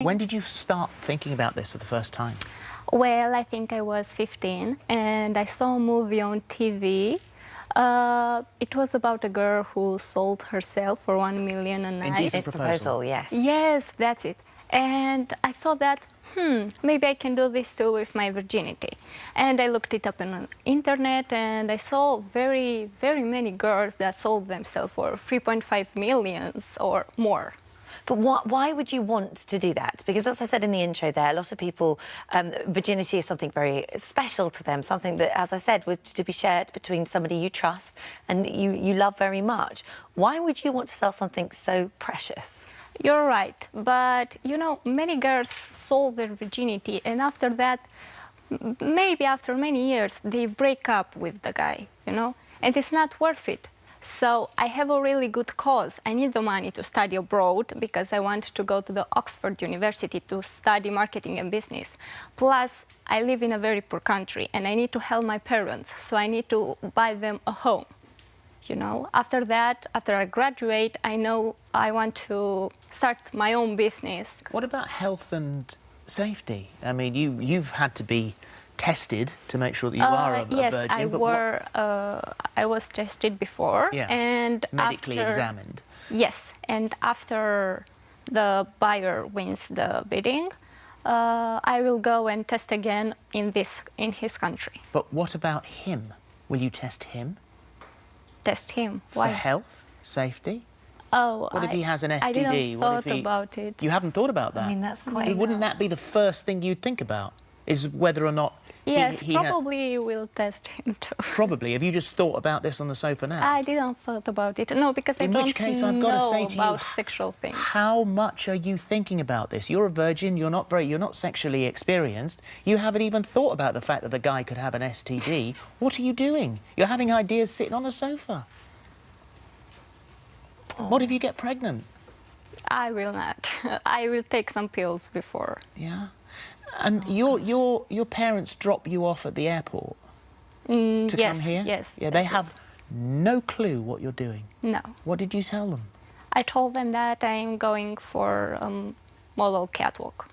When did you start thinking about this for the first time? Well, I think I was 15 and I saw a movie on TV. It was about a girl who sold herself for 1 million a night. Indecent proposal, yes. Yes, that's it. And I thought that, maybe I can do this too with my virginity. And I looked it up on the internet and I saw very, very many girls that sold themselves for 3.5 millions or more. But why would you want to do that? Because as I said in the intro there, a lot of people, virginity is something very special to them, something that, as I said, was to be shared between somebody you trust and you love very much. Why would you want to sell something so precious? You're right, but you know, many girls sold their virginity and after that, maybe after many years, they break up with the guy, you know, and it's not worth it. So I have a really good cause. I need the money to study abroad because I want to go to the Oxford University to study marketing and business. Plus, I live in a very poor country and I need to help my parents, so I need to buy them a home. You know, after that, after I graduate, I know I want to start my own business. What about health and safety? I mean, you've had to be tested to make sure that you are a yes, virgin. I was tested before, yeah. and medically examined. Yes, and after the buyer wins the bidding, I will go and test again in his country. But what about him? Will you test him? Test him? For Why? health, safety? Oh, what if he has an STD? I didn't thought about it. You haven't thought about that? I mean, that's quite... Wouldn't that be the first thing you'd think about? Is whether or not... Yes, probably will test him too. Probably. Have you just thought about this on the sofa now? I didn't thought about it. No, because I don't know about sexual things. How much are you thinking about this? You're a virgin, you're not sexually experienced. You haven't even thought about the fact that the guy could have an STD. What are you doing? You're having ideas sitting on the sofa. Oh. What if you get pregnant? I will not. I will take some pills before. Yeah? And your parents drop you off at the airport to come here? Yes. Yeah, they have no clue what you're doing? No. What did you tell them? I told them that I'm going for model catwalk.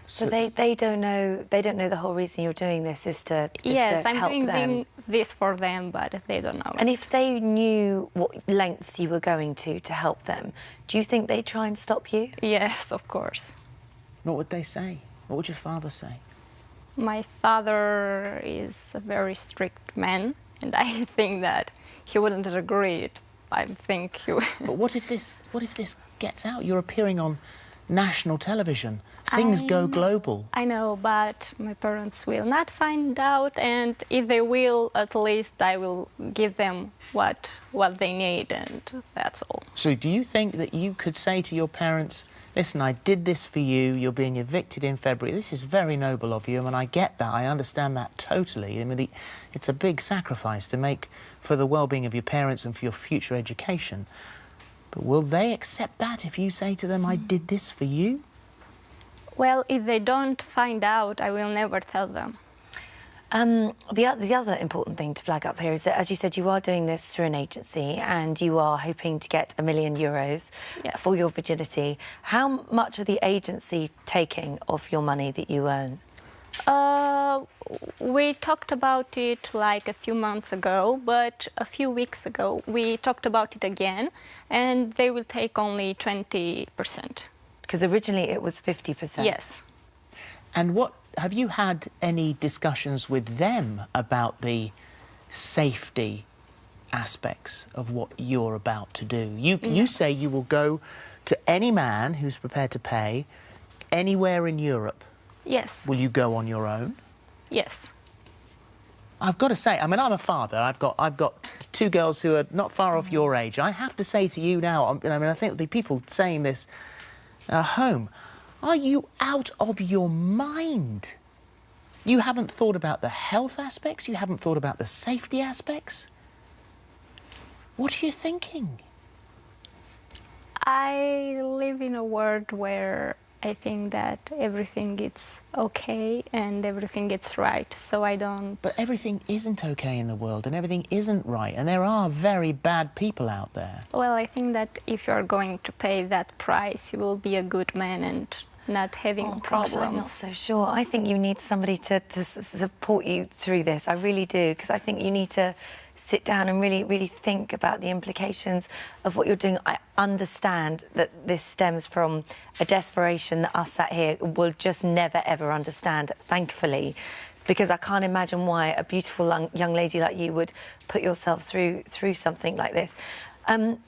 So they don't know the whole reason you're doing this is to yes, to help I'm them. doing this for them, but they don't know. And if they knew what lengths you were going to help them, do you think they'd try and stop you? Yes, of course. What would they say? What would your father say? My father is a very strict man, and I think that he wouldn't agree. I think he would. But what if this gets out? You're appearing on national television. Things go global. I know, but my parents will not find out, and if they will, at least I will give them what they need, and that's all. So do you think that you could say to your parents, listen, I did this for you, you're being evicted in February, this is very noble of you, and I get that, I understand that totally. I mean, it's a big sacrifice to make for the well-being of your parents and for your future education. But will they accept that if you say to them, I did this for you? Well, if they don't find out, I will never tell them. The other important thing to flag up here is that, as you said, you are doing this through an agency and you are hoping to get €1 million yes. for your virginity. How much are the agency taking of your money that you earn? We talked about it like a few months ago, but a few weeks ago we talked about it again, and they will take only 20%. Because originally it was 50%. Yes. And have you had any discussions with them about the safety aspects of what you're about to do? You say you will go to any man who's prepared to pay anywhere in Europe. Yes. Will you go on your own? Yes. I've got to say, I mean, I'm a father. I've got 2 girls who are not far off your age. I have to say to you now, I mean, I think the people saying this at home, are you out of your mind? You haven't thought about the health aspects? You haven't thought about the safety aspects? What are you thinking? I live in a world where I think that everything is okay and everything is right, so I don't... But everything isn't okay in the world and everything isn't right, and there are very bad people out there. Well, I think that if you're going to pay that price, you will be a good man and not having problems. Gosh, I'm not so sure. I think you need somebody to support you through this. I really do, because I think you need to sit down and really think about the implications of what you're doing. I understand that this stems from a desperation that us sat here will just never, ever understand, thankfully, because I can't imagine why a beautiful young lady like you would put yourself through something like this.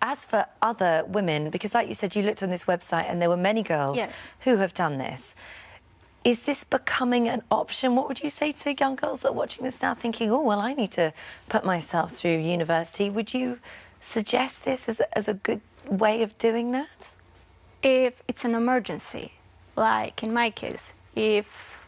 As for other women, because like you said, you looked on this website and there were many girls who have done this. Is this becoming an option? What would you say to young girls that are watching this now thinking, oh, well, I need to put myself through university? Would you suggest this as a good way of doing that? If it's an emergency, like in my case, if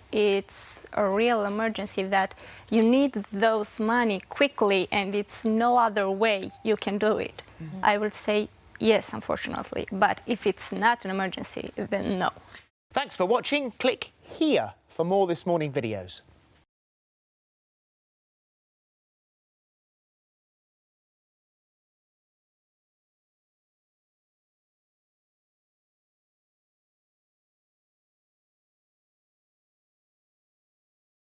it's a real emergency that you need those money quickly and it's no other way you can do it, I would say yes, unfortunately. But if it's not an emergency, then no. Thanks for watching. Click here for more This Morning videos.